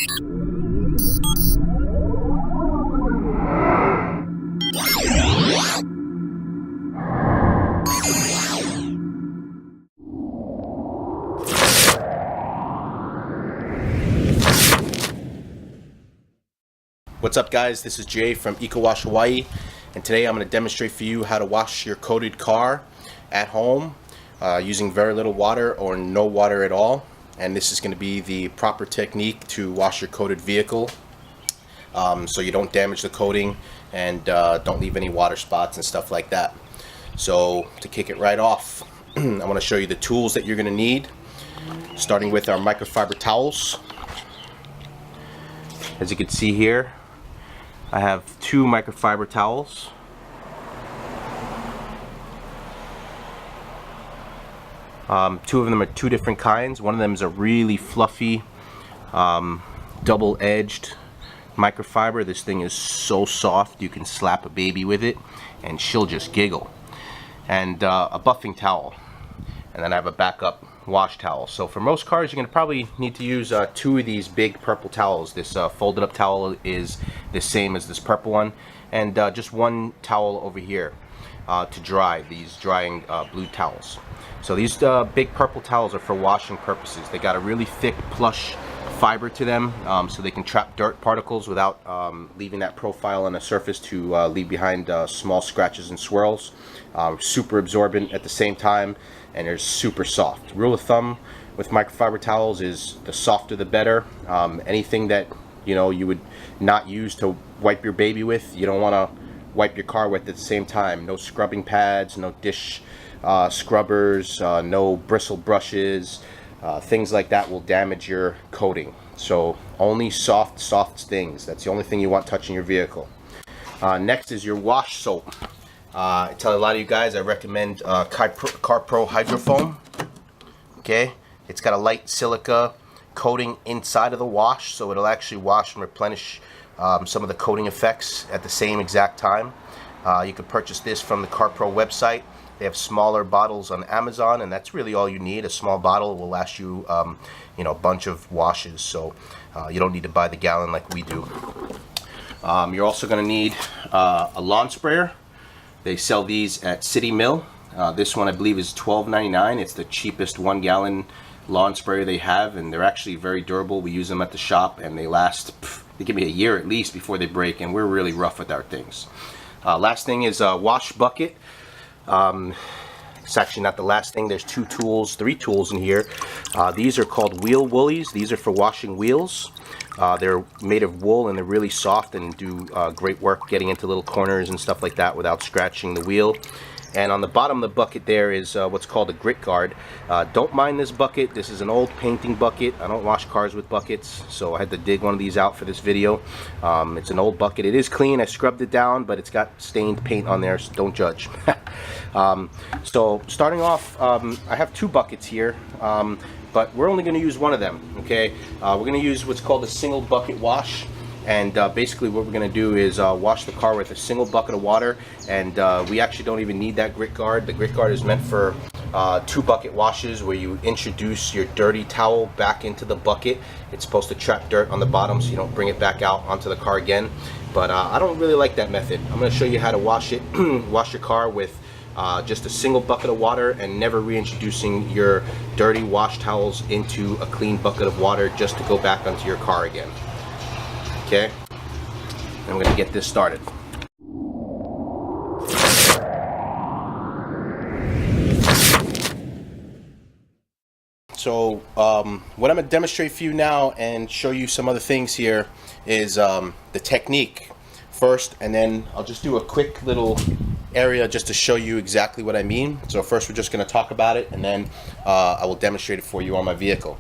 What's up guys, this is Jay from Eco Wash Hawaii, and today I'm going to demonstrate for you how to wash your coated car at home using very little water or no water at all. And this is going to be the proper technique to wash your coated vehicle so you don't damage the coating and don't leave any water spots and stuff like that. So to kick it right off, I want to show you the tools that you're going to need, starting with our microfiber towels. As you can see here, I have 2 microfiber towels. Two of them are 2 different kinds. One of them is a really fluffy, double-edged microfiber. This thing is so soft you can slap a baby with it and she'll just giggle. And a buffing towel. And then I have a backup wash towel. So for most cars, you're going to probably need to use 2 of these big purple towels. This folded up towel is the same as this purple one, and just 1 towel over here to dry these drying blue towels. So these big purple towels are for washing purposes. They got a really thick plush fiber to them, so they can trap dirt particles without leaving that profile on the surface to leave behind small scratches and swirls. Super absorbent at the same time, and they're super soft. Rule of thumb with microfiber towels is the softer the better. Anything that you would not use to wipe your baby with, you don't want to wipe your car with at the same time. No scrubbing pads, no dish scrubbers, no bristle brushes. Things like that will damage your coating. So only soft things. That's the only thing you want touching your vehicle. Next is your wash soap. I tell a lot of you guys I recommend CarPro Hydrofoam. Okay, it's got a light silica coating inside of the wash, so it'll actually wash and replenish some of the coating effects at the same exact time. You can purchase this from the CarPro website. They have smaller bottles on Amazon, and that's really all you need. A small bottle will last you, a bunch of washes, so you don't need to buy the gallon like we do. You're also going to need a lawn sprayer. They sell these at City Mill. This one I believe is $12.99. It's the cheapest 1-gallon lawn sprayer they have, and they're actually very durable. We use them at the shop, and they last, they give me a year at least before they break, and we're really rough with our things. Last thing is a wash bucket. It's actually not the last thing. There's 3 tools in here. These are called wheel woolies. These are for washing wheels. They're made of wool, and they're really soft and do great work getting into little corners and stuff like that without scratching the wheel. And on the bottom of the bucket there is what's called a grit guard. Don't mind this bucket. This is an old painting bucket. I don't wash cars with buckets, so I had to dig one of these out for this video. It's an old bucket. It is clean. I scrubbed it down, but it's got stained paint on there, so don't judge. So starting off, I have 2 buckets here, but we're only going to use one of them. Okay, we're going to use what's called a single bucket wash. And basically what we're going to do is wash the car with a single bucket of water, and we actually don't even need that grit guard. The grit guard is meant for 2 bucket washes where you introduce your dirty towel back into the bucket. It's supposed to trap dirt on the bottom so you don't bring it back out onto the car again. But I don't really like that method. I'm going to show you how to wash it, wash your car with just a single bucket of water, and never reintroducing your dirty wash towels into a clean bucket of water just to go back onto your car again. Okay, I'm going to get this started. So what I'm going to demonstrate for you now and show you some other things here is the technique first, and then I'll just do a quick little area just to show you exactly what I mean. So first we're just going to talk about it, and then I will demonstrate it for you on my vehicle.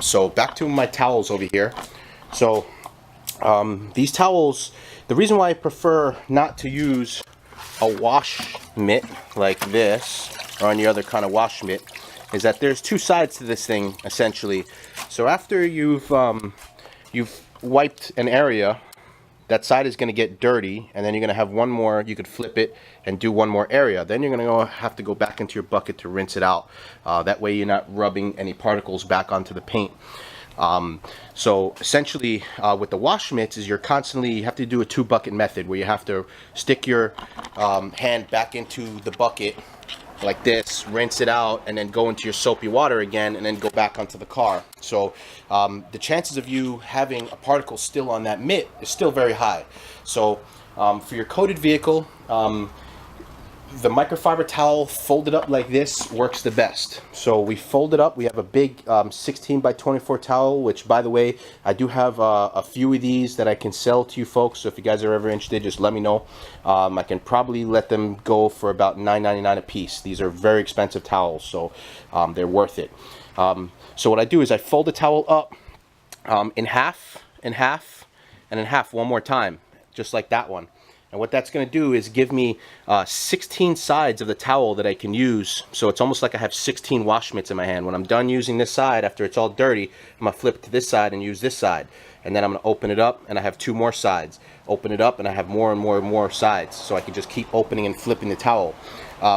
So back to my towels over here. So these towels, the reason why I prefer not to use a wash mitt like this or any other kind of wash mitt is that there's 2 sides to this thing essentially. So after you've wiped an area, that side is going to get dirty, and then you're going to have one more. You could flip it and do one more area. Then you're going to have to go back into your bucket to rinse it out. That way you're not rubbing any particles back onto the paint. So essentially with the wash mitts is you have to do a 2-bucket method where you have to stick your hand back into the bucket like this, rinse it out, and then go into your soapy water again, and then go back onto the car. So the chances of you having a particle still on that mitt is still very high. So for your coated vehicle, the microfiber towel folded up like this works the best. So we fold it up. We have a big 16 by 24 towel, which, by the way, I do have a few of these that I can sell to you folks. So if you guys are ever interested, just let me know. I can probably let them go for about $9.99 a piece. These are very expensive towels, so they're worth it. So what I do is I fold the towel up in half, and in half one more time, just like that one. And what that's going to do is give me 16 sides of the towel that I can use. So it's almost like I have 16 wash mitts in my hand. When I'm done using this side, after it's all dirty, I'm going to flip it to this side and use this side. And then I'm going to open it up, and I have 2 more sides. Open it up, and I have more and more and more sides. So I can just keep opening and flipping the towel.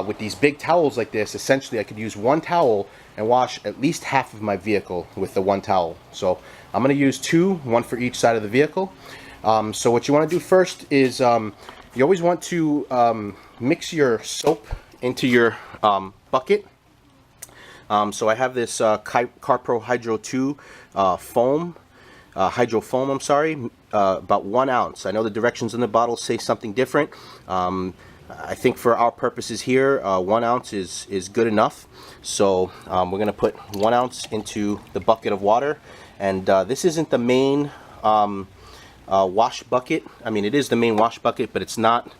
With these big towels like this, essentially I could use one towel and wash at least half of my vehicle with the one towel. So I'm going to use 2, one for each side of the vehicle. So what you want to do first is you always want to mix your soap into your bucket. So I have this CarPro Hydro 2 foam, hydro foam, I'm sorry, about 1 ounce. I know the directions in the bottle say something different. I think for our purposes here, 1 ounce is good enough. So we're going to put 1 ounce into the bucket of water. And this isn't the main wash bucket. I mean, it is the main wash bucket, but it's not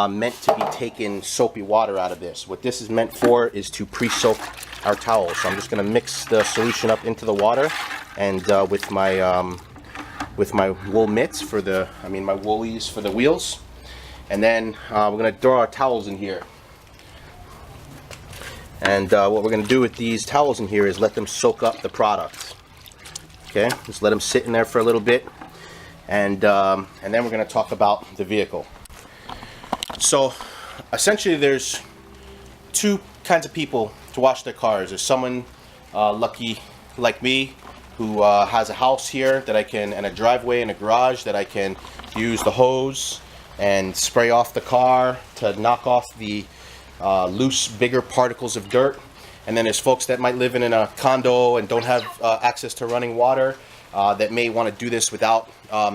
meant to be taking soapy water out of this. What this is meant for is to pre-soak our towels. So I'm just going to mix the solution up into the water, and with my wool mitts for the, my woolies for the wheels, and then we're going to throw our towels in here. And what we're going to do with these towels in here is let them soak up the product. Okay, just let them sit in there for a little bit. And then we're going to talk about the vehicle. So essentially there's 2 kinds of people to wash their cars. There's someone lucky like me who has a house here that I can, and a driveway and a garage that I can use the hose and spray off the car to knock off the loose, bigger particles of dirt. And then there's folks that might live in a condo and don't have access to running water, that may want to do this without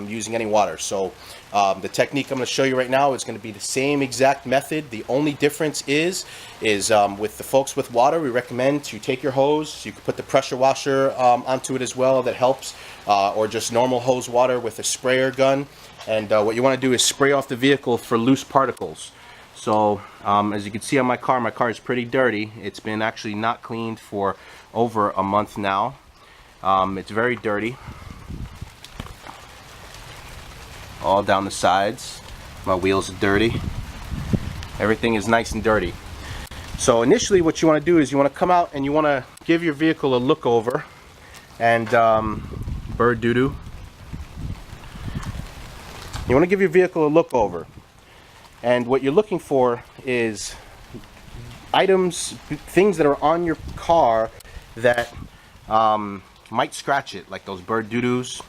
using any water. So the technique I'm going to show you right now is going to be the same exact method. The only difference is with the folks with water, we recommend to take your hose. You can put the pressure washer onto it as well, that helps, or just normal hose water with a sprayer gun. And what you want to do is spray off the vehicle for loose particles. So as you can see on my car is pretty dirty. It's been actually not cleaned for over a month now. It's very dirty, all down the sides. My wheels are dirty. Everything is nice and dirty. So initially what you want to do is you want to come out and you want to give your vehicle a look over. And bird doo-doo. You want to give your vehicle a look over. And what you're looking for is items, things that are on your car that might scratch it, like those bird doo-doos.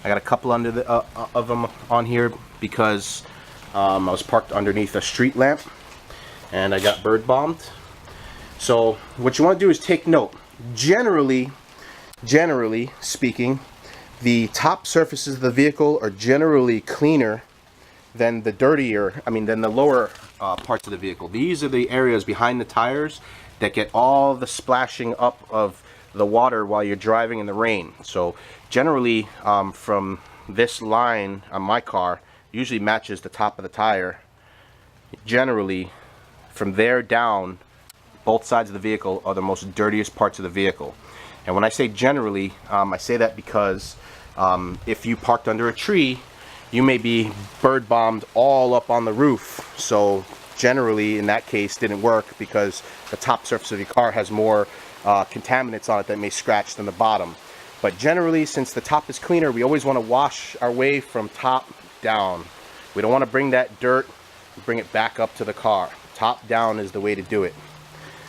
I got a couple under of them on here because I was parked underneath a street lamp and I got bird bombed. So what you want to do is take note. Generally speaking, the top surfaces of the vehicle are generally cleaner than the than the lower parts of the vehicle. These are the areas behind the tires that get all the splashing up of the water while you're driving in the rain. So generally from this line on my car usually matches the top of the tire. Generally from there down, both sides of the vehicle are the most dirtiest parts of the vehicle. And when I say generally, I say that because if you parked under a tree, you may be bird bombed all up on the roof. So generally in that case didn't work because the top surface of your car has more contaminants on it that may scratch than the bottom. But generally, since the top is cleaner, we always want to wash our way from top down. We don't want to bring that dirt and bring it back up to the car. Top down is the way to do it.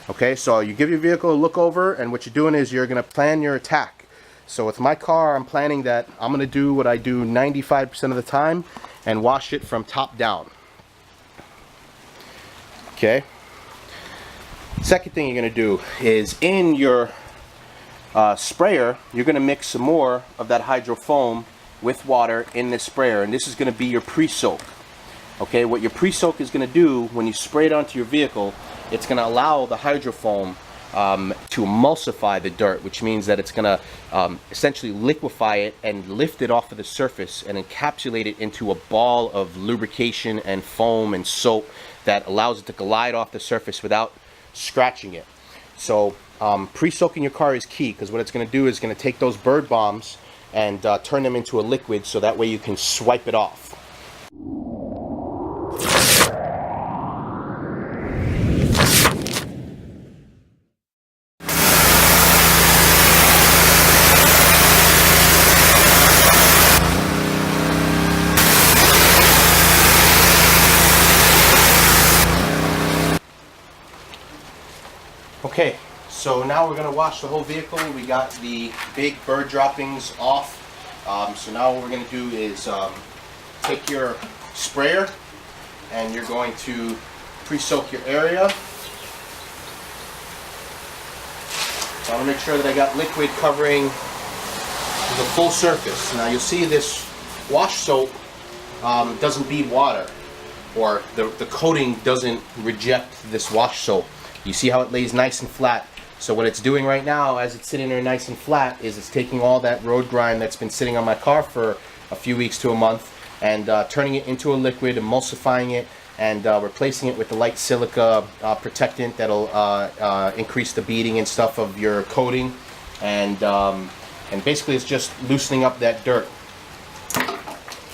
Okay, so you give your vehicle a look over, and what you're doing is you're going to plan your attack. So with my car, I'm planning that I'm gonna do what I do 95% of the time and wash it from top down. Okay. Second thing you're gonna do is in your sprayer, you're gonna mix some more of that hydrofoam with water in this sprayer, and this is gonna be your pre-soak. Okay, what your pre-soak is gonna do when you spray it onto your vehicle, it's gonna allow the hydrofoam to emulsify the dirt, which means that it's gonna essentially liquefy it and lift it off of the surface and encapsulate it into a ball of lubrication and foam and soap that allows it to glide off the surface without scratching it. So pre-soaking your car is key, because what it's going to do is going to take those bird bombs and turn them into a liquid, so that way you can swipe it off. Okay, so now we're going to wash the whole vehicle. We got the big bird droppings off. So now what we're going to do is take your sprayer and you're going to pre-soak your area. So I want to make sure that I got liquid covering the full surface. Now you'll see this wash soap doesn't bead water, or the coating doesn't reject this wash soap. You see how it lays nice and flat. So what it's doing right now, as it's sitting there nice and flat, is it's taking all that road grime that's been sitting on my car for a few weeks to a month and turning it into a liquid, emulsifying it, and replacing it with the light silica protectant that'll increase the beading and stuff of your coating, and basically it's just loosening up that dirt.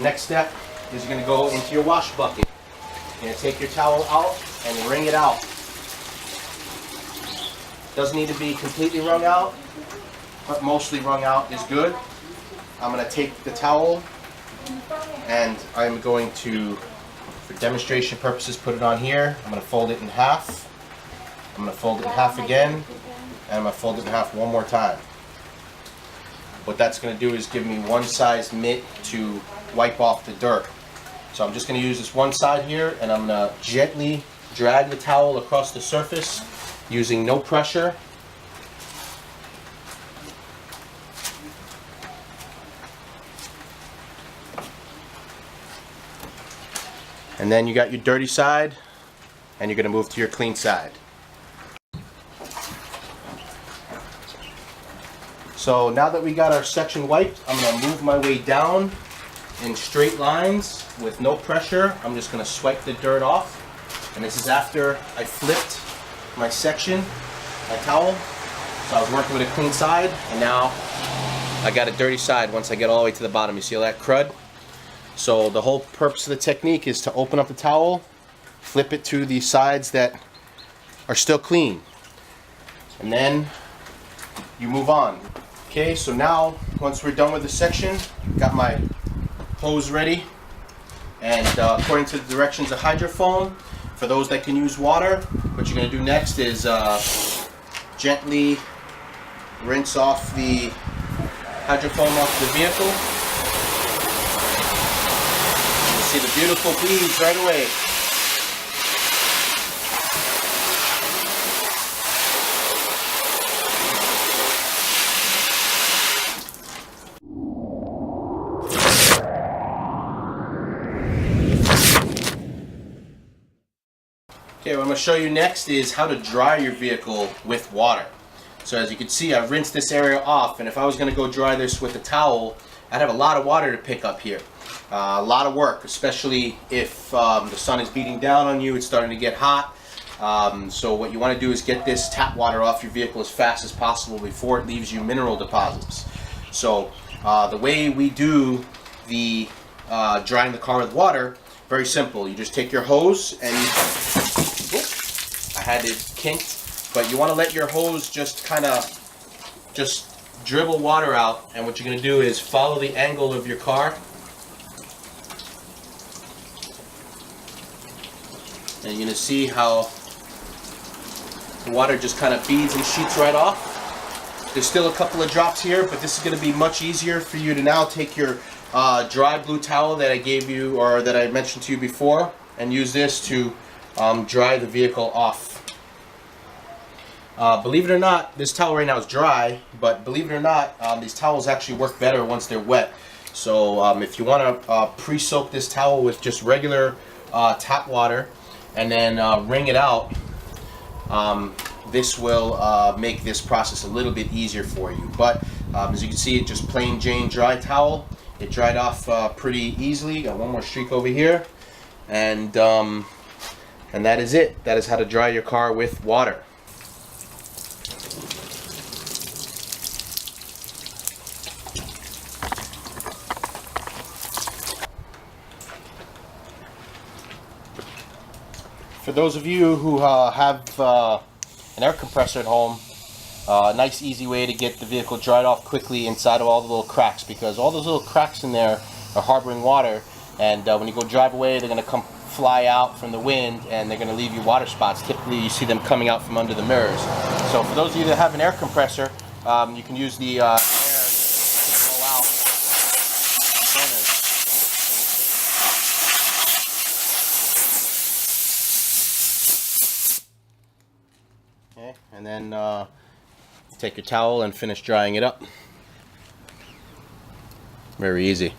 Next step is you're going to go into your wash bucket. You're going to take your towel out and wring it out. Doesn't need to be completely wrung out, but mostly wrung out is good. I'm going to take the towel and I'm going to, for demonstration purposes, put it on here. I'm going to fold it in half. I'm going to fold it in half again, and I'm going to fold it in half one more time. What that's going to do is give me one size mitt to wipe off the dirt. So I'm just going to use this one side here, and I'm going to gently drag the towel across the surface using no pressure. And then you got your dirty side, and you're going to move to your clean side. So now that we got our section wiped, I'm going to move my way down in straight lines with no pressure. I'm just going to swipe the dirt off. And this is after I flipped my section, my towel. So I was working with a clean side, and now I got a dirty side once I get all the way to the bottom. You see all that crud? So the whole purpose of the technique is to open up the towel, flip it to the sides that are still clean, and then you move on. Okay, so now once we're done with the section, got my hose ready, and according to the directions of hydrofoam, for those that can use water, what you're going to do next is gently rinse off the hydrofoam off the vehicle. You'll see the beautiful beads right away. Okay, what I'm going to show you next is how to dry your vehicle with water. So as you can see, I've rinsed this area off, and if I was going to go dry this with a towel, I'd have a lot of water to pick up here. A lot of work, especially if the sun is beating down on you, it's starting to get hot. So what you want to do is get this tap water off your vehicle as fast as possible before it leaves you mineral deposits. So the way we do the drying the car with water, very simple. You just take your hose and I had it kinked, but you want to let your hose just kind of dribble water out, and what you're going to do is follow the angle of your car, and you're going to see how the water just kind of beads and sheets right off. There's still a couple of drops here, but this is going to be much easier for you to now take your dry blue towel that I gave you, or that I mentioned to you before, and use this to dry the vehicle off. Believe it or not, this towel right now is dry, but believe it or not, these towels actually work better once they're wet. So if you want to pre-soak this towel with just regular tap water and then wring it out, this will make this process a little bit easier for you. But as you can see, just plain Jane dry towel. It dried off pretty easily. Got one more streak over here, and that is it. That is how to dry your car with water. For those of you who have an air compressor at home, a nice easy way to get the vehicle dried off quickly inside of all the little cracks, because all those little cracks in there are harboring water, and when you go drive away, they're going to come fly out from the wind, and they're going to leave you water spots. Typically you see them coming out from under the mirrors. So for those of you that have an air compressor, you can use the air to blow out corners. Okay, and then take your towel and finish drying it up. Very easy.